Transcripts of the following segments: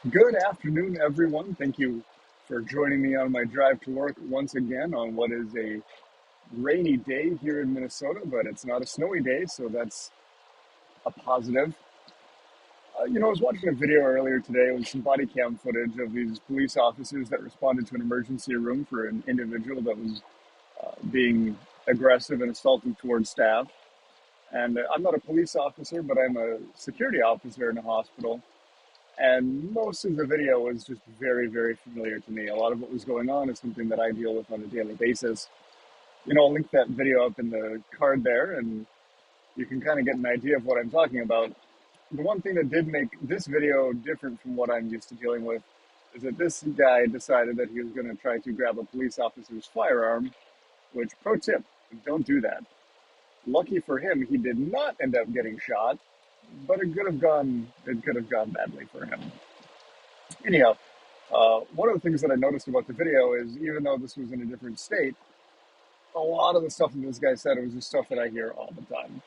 Good afternoon, everyone. Thank you for joining me on my drive to work once again on what is a rainy day here in Minnesota, but it's not a snowy day, so that's a positive. I was watching a video earlier today with some body cam footage of these police officers that responded to an emergency room for an individual that was being aggressive and assaultive towards staff. And I'm not a police officer, but I'm a security officer in a hospital. And most of the video was just very, very familiar to me. A lot of what was going on is something that I deal with on a daily basis. I'll link that video up in the card there, and you can kind of get an idea of what I'm talking about. The one thing that did make this video different from what I'm used to dealing with is that this guy decided that he was going to try to grab a police officer's firearm, which, pro tip, don't do that. Lucky for him, he did not end up getting shot, but it could have gone badly for him. Anyhow, one of the things that I noticed about the video is even though this was in a different state, a lot of the stuff that this guy said was just stuff that I hear all the time.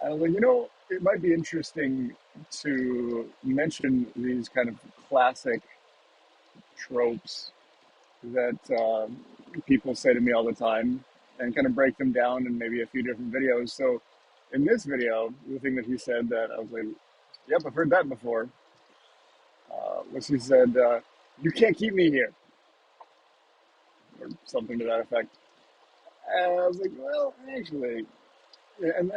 And I was like, it might be interesting to mention these kind of classic tropes that people say to me all the time and kind of break them down in maybe a few different videos. So in this video, the thing that he said that I was like, yep, I've heard that before, was he said, you can't keep me here, or something to that effect. And I was like, well, actually, and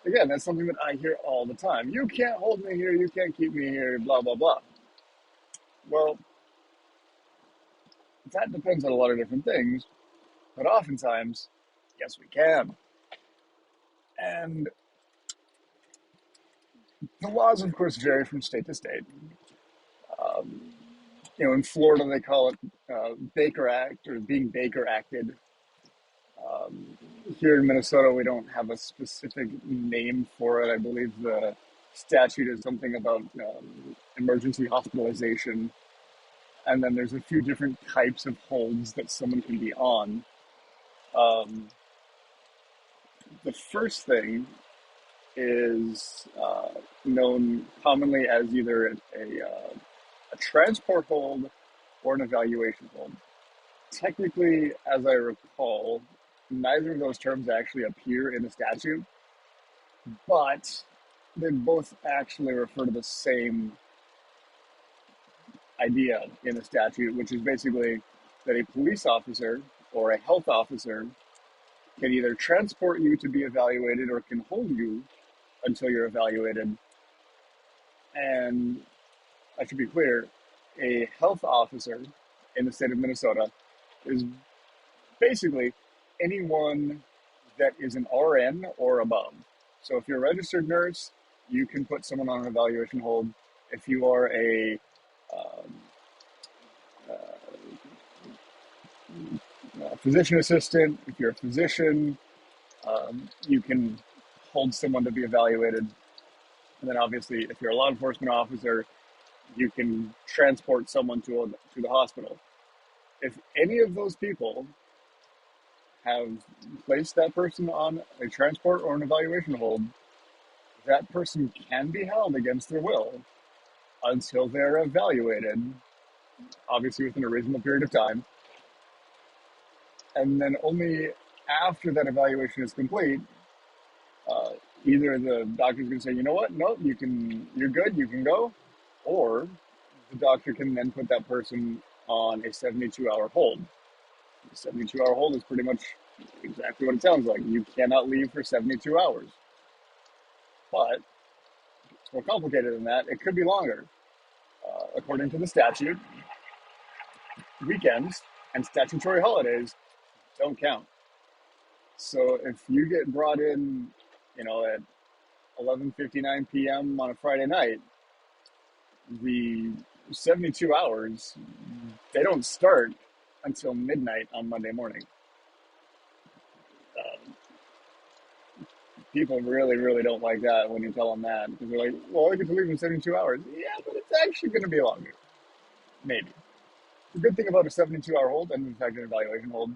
again, that's something that I hear all the time. You can't hold me here. You can't keep me here. Blah blah blah. Well, that depends on a lot of different things, but oftentimes, yes, we can. And the laws, of course, vary from state to state. Um, in Florida, they call it Baker Act or being Baker Acted. Um, Here in Minnesota, we don't have a specific name for it. I believe the statute is something about emergency hospitalization. And then there's a few different types of holds that someone can be on. Um, the first thing is known commonly as either a transport hold or an evaluation hold. Technically, as I recall, neither of those terms actually appear in the statute, but they both actually refer to the same idea in the statute, which is basically that a police officer or a health officer can either transport you to be evaluated or can hold you until you're evaluated. And I should be clear, a health officer in the state of Minnesota is basically anyone that is an RN or above. So if you're a registered nurse, you can put someone on an evaluation hold. If you are um, a physician assistant, if you're a physician, you can hold someone to be evaluated. And then obviously, if you're a law enforcement officer, you can transport someone to the hospital. If any of those people have placed that person on a transport or an evaluation hold, that person can be held against their will until they're evaluated, obviously within a reasonable period of time. And then only after that evaluation is complete, uh, either the doctor's going to say, you know what, nope, you're good, you can go, or the doctor can then put that person on a 72-hour hold. The 72-hour hold is pretty much exactly what it sounds like. You cannot leave for 72 hours. But it's more complicated than that. It could be longer. According to the statute, weekends and statutory holidays don't count. So if you get brought in, at 11:59 p.m. on a Friday night, the 72 hours, they don't start until midnight on Monday morning. Um, People really, really don't like that when you tell them that, because they're like, well, I get to leave in 72 hours. Yeah, but it's actually going to be longer. Maybe. The good thing about a 72-hour hold, and in fact an evaluation hold,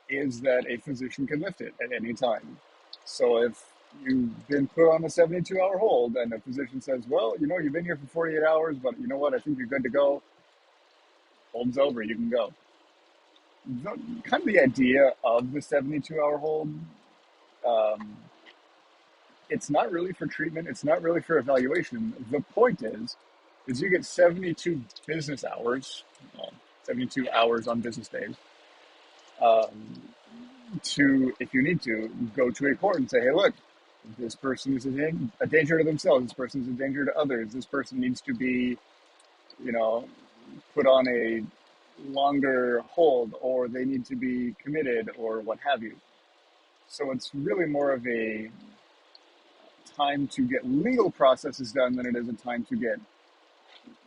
is that a physician can lift it at any time. So if you've been put on a 72-hour hold, and the physician says, well, you've been here for 48 hours, but you know what? I think you're good to go. Hold's over. You can go. Kind of the idea of the 72-hour hold, um, it's not really for treatment. It's not really for evaluation. The point is you get 72 business hours, well, 72 hours on business days, um, to, if you need to, go to a court and say, hey, look, this person is a danger to themselves. This person is a danger to others. This person needs to be, you know, put on a longer hold, or they need to be committed, or what have you. So it's really more of a time to get legal processes done than it is a time to get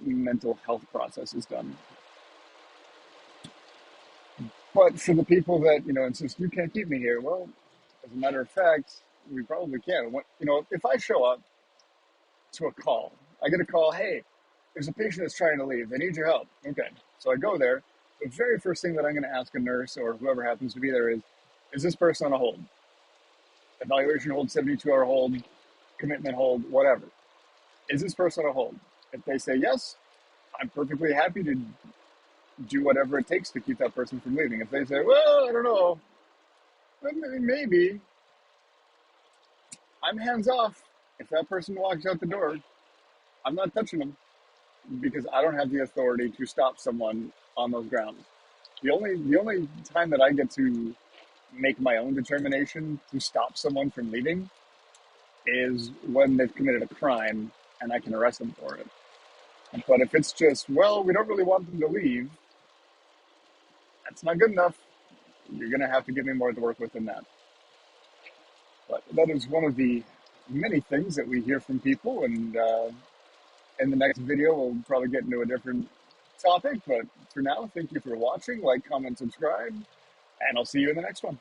mental health processes done. But for the people that, insist you can't keep me here, well, as a matter of fact, we probably can. If I show up to a call, I get a call, hey, there's a patient that's trying to leave. They need your help. Okay. So I go there. The very first thing that I'm going to ask a nurse or whoever happens to be there is this person on a hold? Evaluation hold, 72-hour hold, commitment hold, whatever. Is this person on a hold? If they say yes, I'm perfectly happy to do whatever it takes to keep that person from leaving. If they say, well, I don't know, maybe, I'm hands off. If that person walks out the door, I'm not touching them because I don't have the authority to stop someone on those grounds. The only time that I get to make my own determination to stop someone from leaving is when they've committed a crime and I can arrest them for it. But if it's just, well, we don't really want them to leave, that's not good enough. You're going to have to give me more to work with than that. But that is one of the many things that we hear from people. And in the next video, we'll probably get into a different topic. But for now, thank you for watching. Like, comment, subscribe, and I'll see you in the next one.